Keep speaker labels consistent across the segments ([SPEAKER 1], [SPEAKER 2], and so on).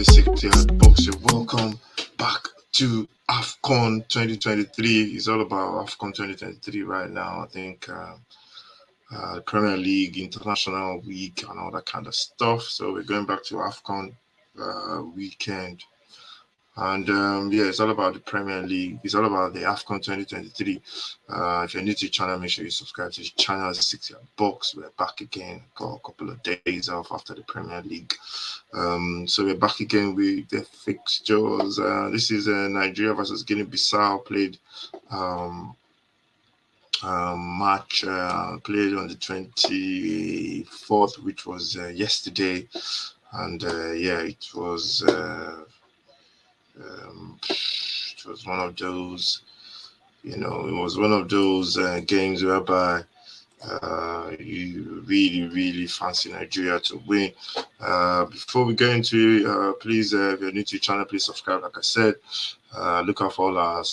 [SPEAKER 1] 60th box. You're welcome back to AFCON 2023. It's all about AFCON 2023 right now. I think Premier League, International Week, and all that kind of stuff. So we're going back to AFCON weekend. And it's all about the Premier League. It's all about the AFCON 2023. If you're new to the channel, make sure you subscribe to the channel. 60th box. We're back again. Got a couple of days off after the Premier League. So we're back again with the fixtures. This is Nigeria versus Guinea-Bissau played match played on the 24th, which was yesterday, and it was one of those, it was one of those games whereby you really fancy Nigeria to win. Before we get into please, if you're new to the channel, please subscribe. Like I said, look out for all our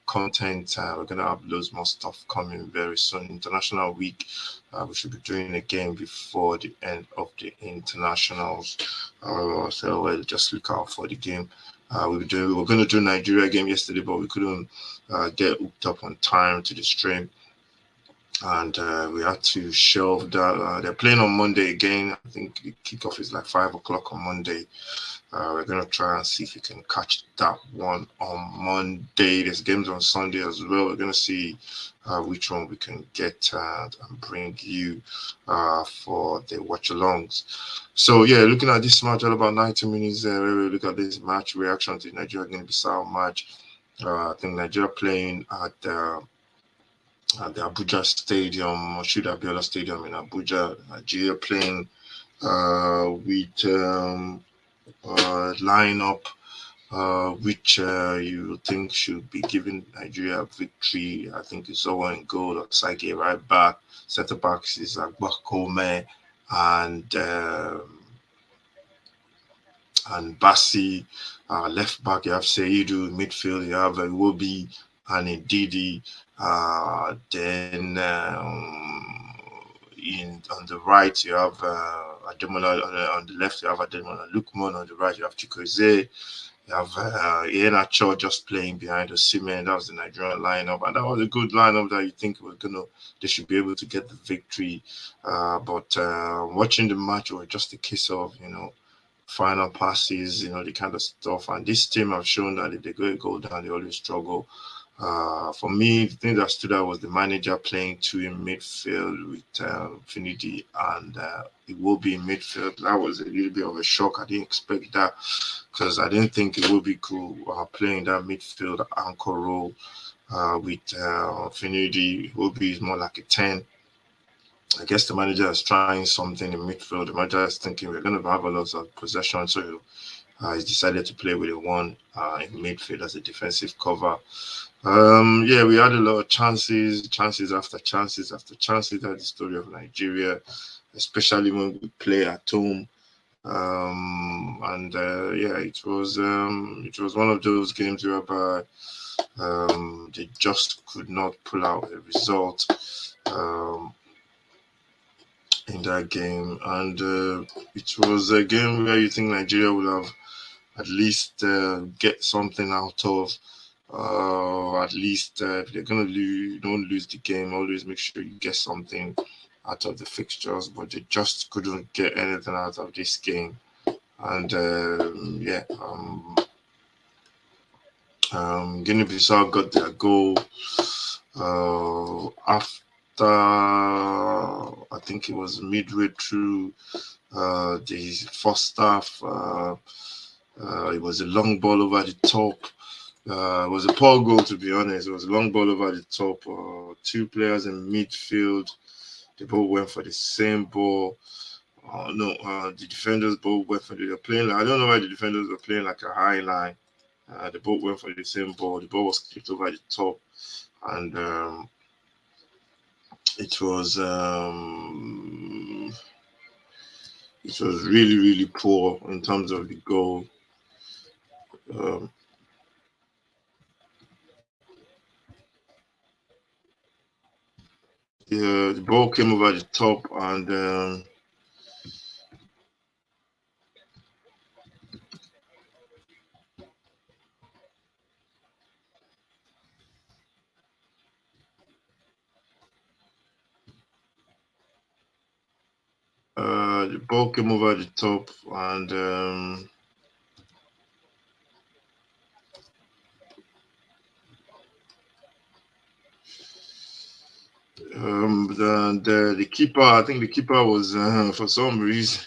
[SPEAKER 1] content. We're gonna have loads more stuff coming very soon. International week, we should be doing a game before the end of the internationals. So we'll just look out for the game. We're going to do Nigeria game yesterday, but we couldn't get hooked up on time to the stream, and we had to shelve that. They're playing on Monday again. I think the kickoff is like 5 o'clock on Monday. We're going to try and see if we can catch that one on Monday. There's games on Sunday as well. We're going to see which one we can get and bring you for the watch-alongs. So, looking at this match, all about 90 minutes. We look at this match reaction to Nigeria Guinea-Bissau match. I think Nigeria playing at the Abuja Stadium, or Abiola Stadium in Abuja. Nigeria playing with lineup which you think should be giving Nigeria a victory. I think it's all in goal. Osagie right back. Centre backs is Agbakome and Bassi. Left back you have Seidu. Midfield you have Iwobi and Ndidi. Then on the right you have Ademola, on the left you have Ademola Lukman, on the right you have Chukwueze, you have Iheanacho just playing behind Osimhen. That was the Nigerian lineup, and that was a good lineup that you think they should be able to get the victory. But watching the match was just a case of final passes, the kind of stuff. And this team have shown that if they go down, they always struggle. For me, the thing that stood out was the manager playing two in midfield with Finidi and Iwobi in midfield. That was a little bit of a shock. I didn't expect that because I didn't think Iwobi could playing that midfield anchor role with Finidi. Iwobi is more like a 10. I guess the manager is trying something in midfield. The manager is thinking we're going to have a lot of possession, so he's decided to play with a 1 in midfield as a defensive cover. We had a lot of chances after chances. That's the story of Nigeria, especially when we play at home. It was one of those games whereby they just could not pull out a result in that game, and it was a game where you think Nigeria would have at least get something out of. At least if they're going to lose, don't lose the game. Always make sure you get something out of the fixtures, but they just couldn't get anything out of this game. And Guinea-Bissau got their goal after, I think it was midway through the first half. It was a long ball over the top. It was a poor goal, to be honest. It was a long ball over the top. Two players in midfield, they both went for the same ball. The defenders both went for the playing. I don't know why the defenders were playing like a high line. They both went for the same ball. The ball was kicked over the top, and it was really poor in terms of the goal. The ball came over the top, and the ball came over the top, and the keeper, I think the keeper was for some reason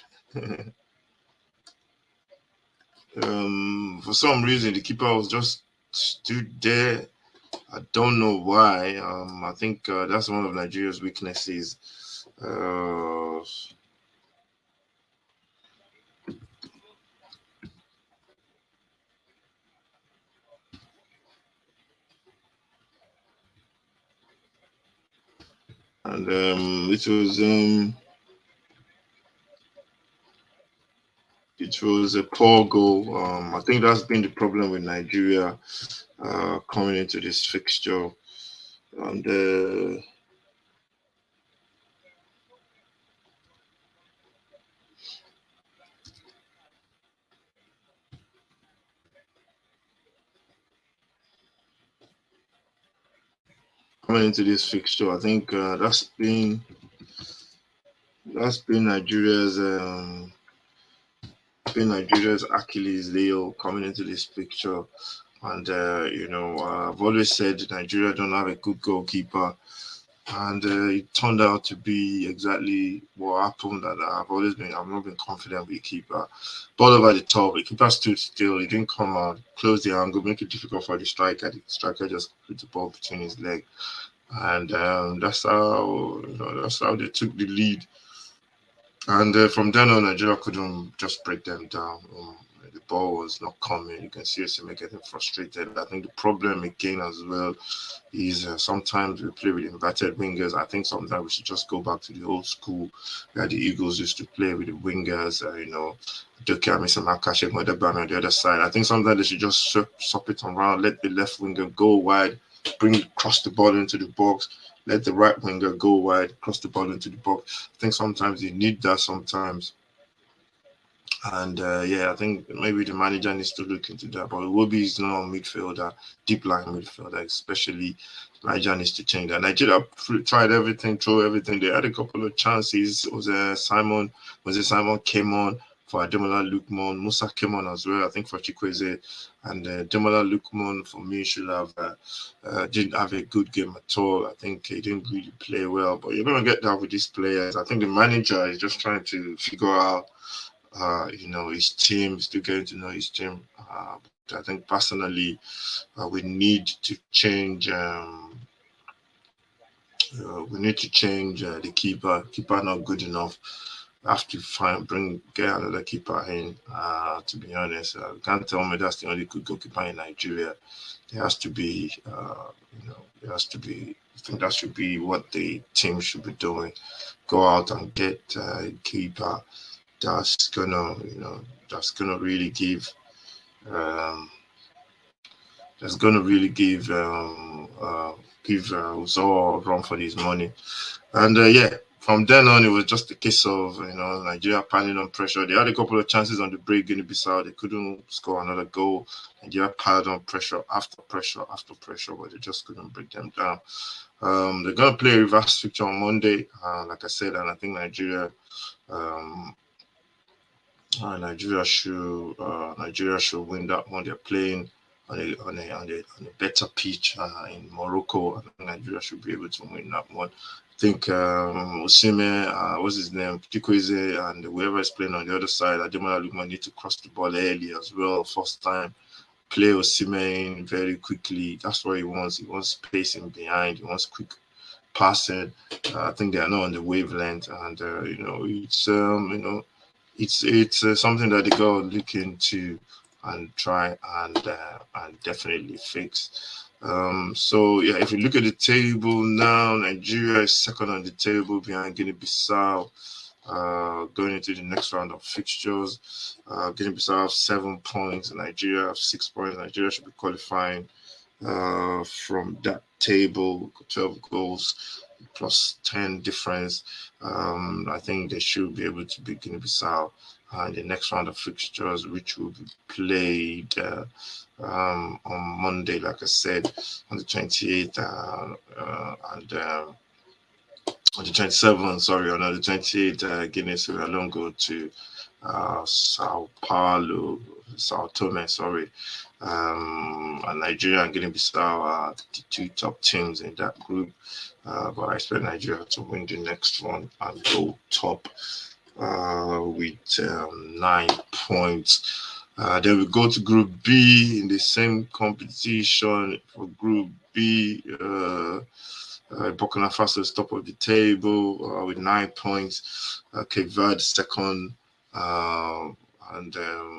[SPEAKER 1] the keeper was just stood there. I don't know why. I think that's one of Nigeria's weaknesses. And it was a poor goal. I think that's been the problem with Nigeria coming into this fixture. And coming into this fixture, I think that's been Nigeria's Achilles heel coming into this picture. And I've always said Nigeria don't have a good goalkeeper, and it turned out to be exactly what happened. That I've not been confident with the keeper. Ball over the top, the keeper stood still. He didn't come out, close the angle, make it difficult for the striker. The striker just put the ball between his leg, and that's how they took the lead. And from then on, Nigeria couldn't just break them down. The ball was not coming. You can see Osimhen getting frustrated. I think the problem again as well is sometimes we play with inverted wingers. I think sometimes we should just go back to the old school where the Eagles used to play with the wingers. Dokia Misamaka, Sheikh Modebami on the other side. I think sometimes they should just swap it around, let the left winger go wide, cross the ball into the box, let the right winger go wide, cross the ball into the box. I think sometimes you need that sometimes. And I think maybe the manager needs to look into that. But Iwobi is not a midfielder, deep line midfielder, especially. Nigeria needs to change that. Nigeria tried everything, threw everything. They had a couple of chances. Simon came on for Ademola Lookman. Musa came on as well, I think, for Chikwueze. And Ademola Lookman, for me, didn't have a good game at all. I think he didn't really play well. But you're going to get that with these players. I think the manager is just trying to figure out his team, still getting to know his team. But I think personally, we need to change. We need to change the keeper. Keeper not good enough. Have to get another keeper in. To be honest, you can't tell me that's the only good goalkeeper in Nigeria. There has to be. There has to be. I think that should be what the team should be doing. Go out and get a keeper that's gonna really give Uzo a run for his money. And from then on, it was just a case of Nigeria piling on pressure. They had a couple of chances on the break, Guinea Bissau. They couldn't score another goal. Nigeria piled on pressure after pressure after pressure, but they just couldn't break them down. They're gonna play a reverse fixture on Monday, like I said, and I think Nigeria should win that one. They're playing on a better pitch in Morocco. I think Nigeria should be able to win that one. I think Osimhen, what's his name, Chikwueze, and whoever is playing on the other side, Ademola Lookman need to cross the ball early as well. First time, play Osimhen very quickly. That's what he wants. He wants spacing behind. He wants quick passing. I think they are not on the wavelength, and it's something that they got to look into and try and definitely fix. If you look at the table now, Nigeria is second on the table behind Guinea-Bissau. Going into the next round of fixtures, Guinea-Bissau have 7 points, Nigeria have 6 points. Nigeria should be qualifying from that table, 12 goals plus 10 difference. I think they should be able to beat Guinea-Bissau in the next round of fixtures, which will be played on Monday, like I said, on the 28th. on the 27th, sorry, on the 28th, Guinea Sierra Leone go to Sao Paulo, Sao Tome, sorry. And Nigeria and Guinea-Bissau are the two top teams in that group. But I expect Nigeria to win the next one and go top with 9 points. Then we go to Group B in the same competition. For Group B, Burkina Faso is top of the table with 9 points. Cape Verde second, and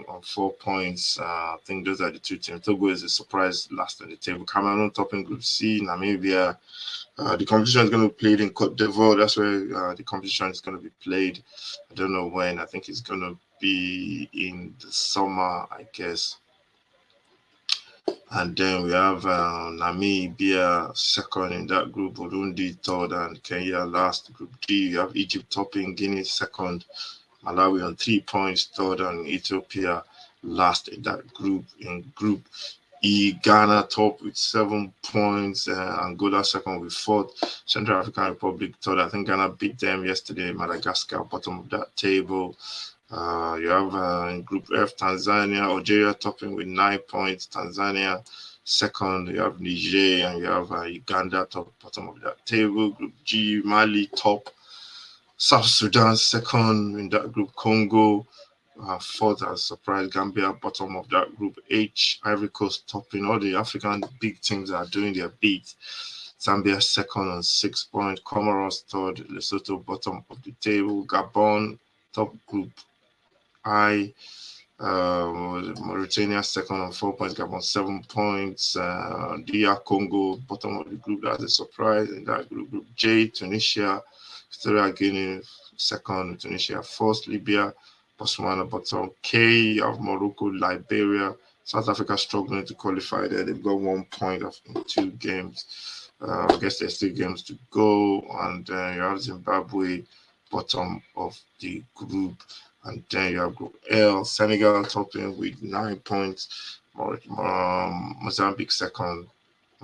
[SPEAKER 1] on 4 points. I think those are the two teams. Togo is a surprise last on the table. Cameroon topping Group C. Namibia. The competition is going to be played in Cote d'Ivoire. That's where the competition is going to be played. I don't know when. I think it's going to be in the summer, I guess. And then we have Namibia second in that group, Burundi third, and Kenya last. Group D, you have Egypt topping, Guinea second, Malawi on 3 points, third, and Ethiopia last in that group. In Group E, Ghana top with 7 points, Angola second with 4th, Central African Republic third. I think Ghana beat them yesterday. Madagascar bottom of that table. You have in Group F, Tanzania, Algeria topping with 9 points. Tanzania second. You have Niger and you have Uganda top bottom of that table. Group G, Mali top. South Sudan second in that group. Congo fourth as surprise. Gambia bottom of that group. H, Ivory Coast topping. All the African big teams are doing their bit. Zambia second on 6 points. Comoros third. Lesotho bottom of the table. Gabon top group I. Mauritania second on 4 points. Gabon 7 points. DR Congo bottom of the group. That's a surprise in that group. Group J, Tunisia, Equatorial Guinea second, Tunisia first, Libya, Botswana bottom. K, you have Morocco, Liberia, South Africa struggling to qualify there. They've got 1 point in 2 games. I guess there's 3 games to go. And you have Zimbabwe bottom of the group. And then you have Group L, Senegal topping with 9 points, Mozambique second,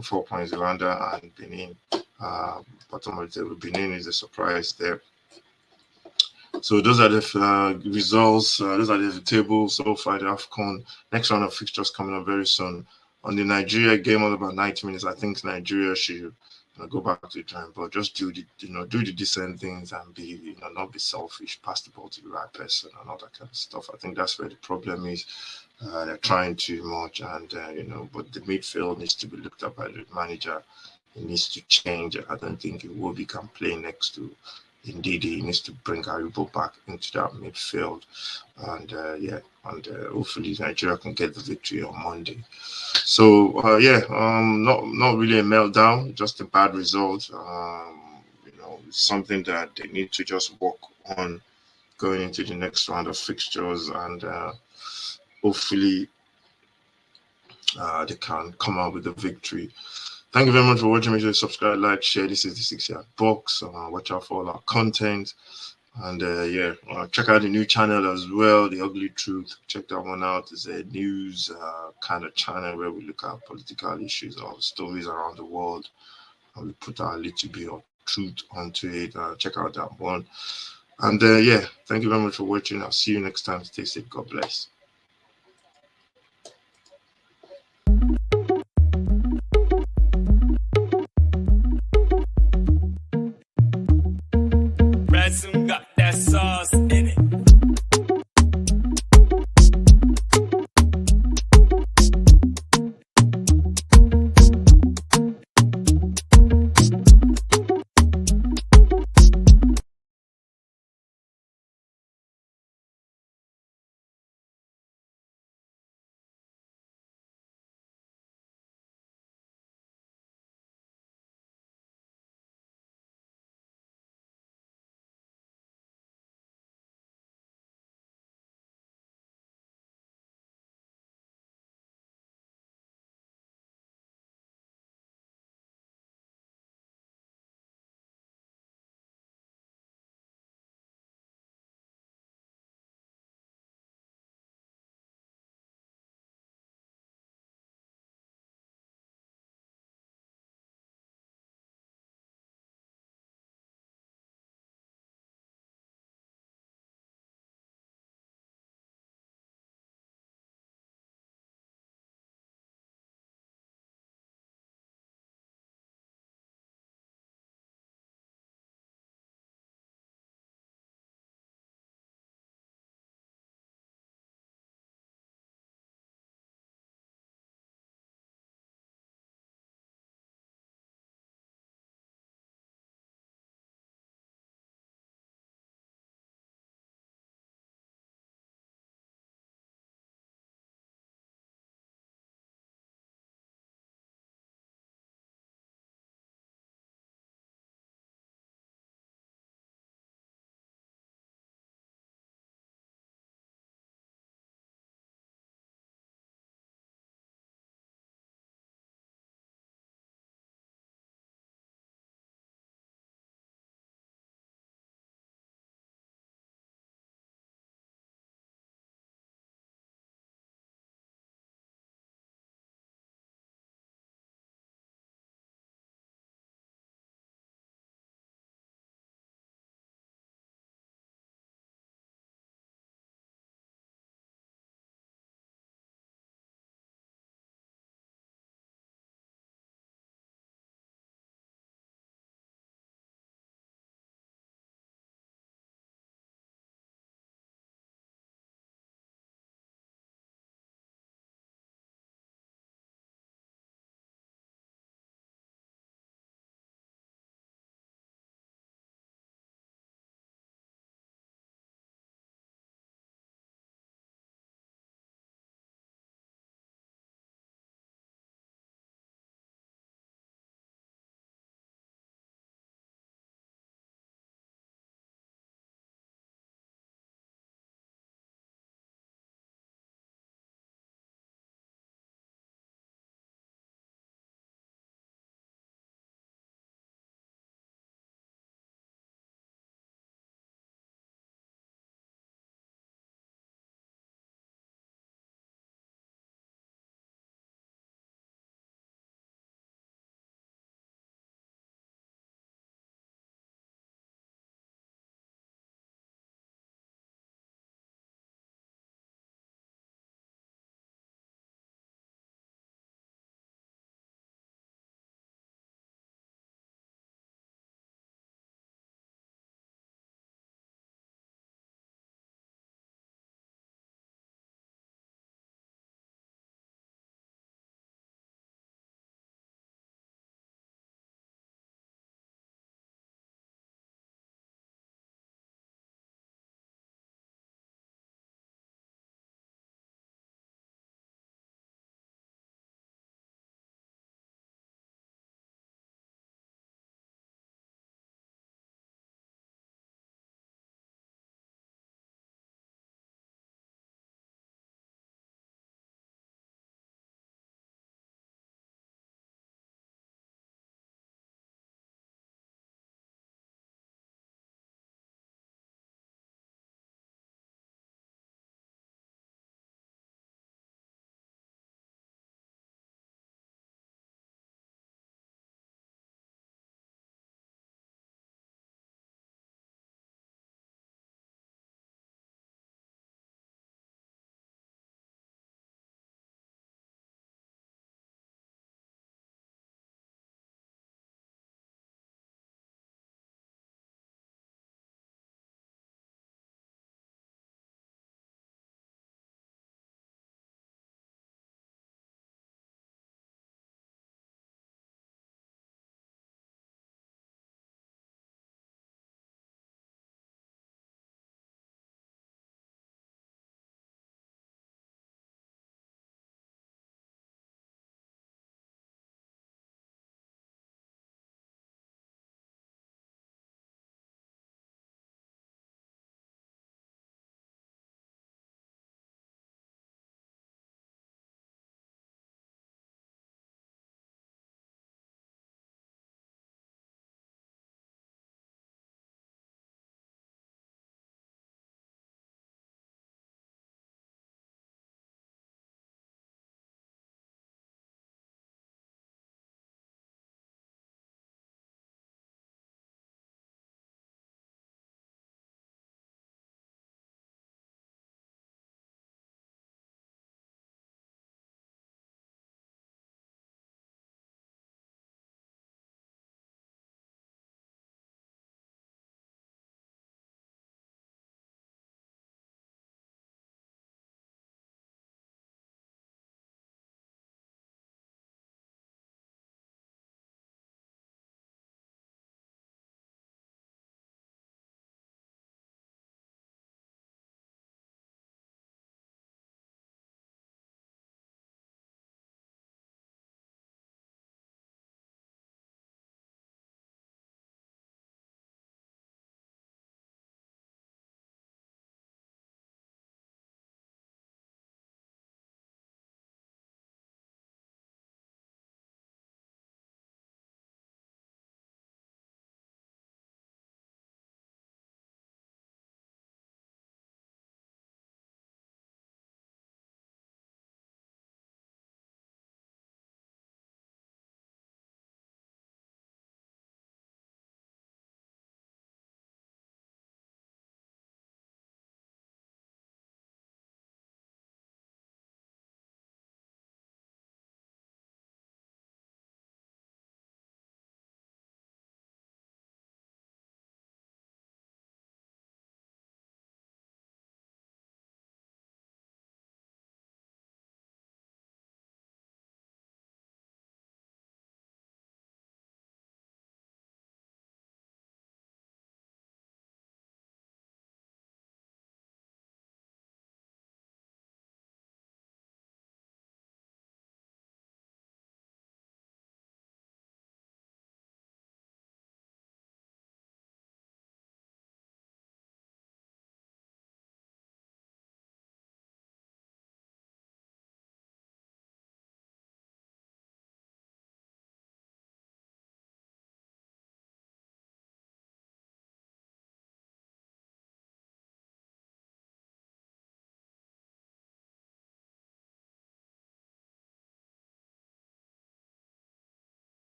[SPEAKER 1] 4 points, Rwanda and Benin bottom of the table. Benin is a surprise there. So those are the results. Those are the tables so far. The AFCON next round of fixtures coming up very soon. On the Nigeria game, all about 90 minutes. I think Nigeria should go back to the drawing board. Just do the do the decent things and be not be selfish. Pass the ball to the right person and all that kind of stuff. I think that's where the problem is. They're trying too much, and but the midfield needs to be looked at by the manager. It needs to change. I don't think Iwobi can play next to Indeed, he needs to bring Aribo back into that midfield, and hopefully Nigeria can get the victory on Monday. So not really a meltdown, just a bad result. Something that they need to just work on going into the next round of fixtures, and hopefully they can come out with a victory. Thank you very much for watching. Make sure you subscribe, like, share. This is the 6-Yard Box. Watch out for all our content. And check out the new channel as well, The Ugly Truth. Check that one out. It's a news kind of channel where we look at political issues or stories around the world. And we put our little bit of truth onto it. Check out that one. And thank you very much for watching. I'll see you next time. Stay safe. God bless.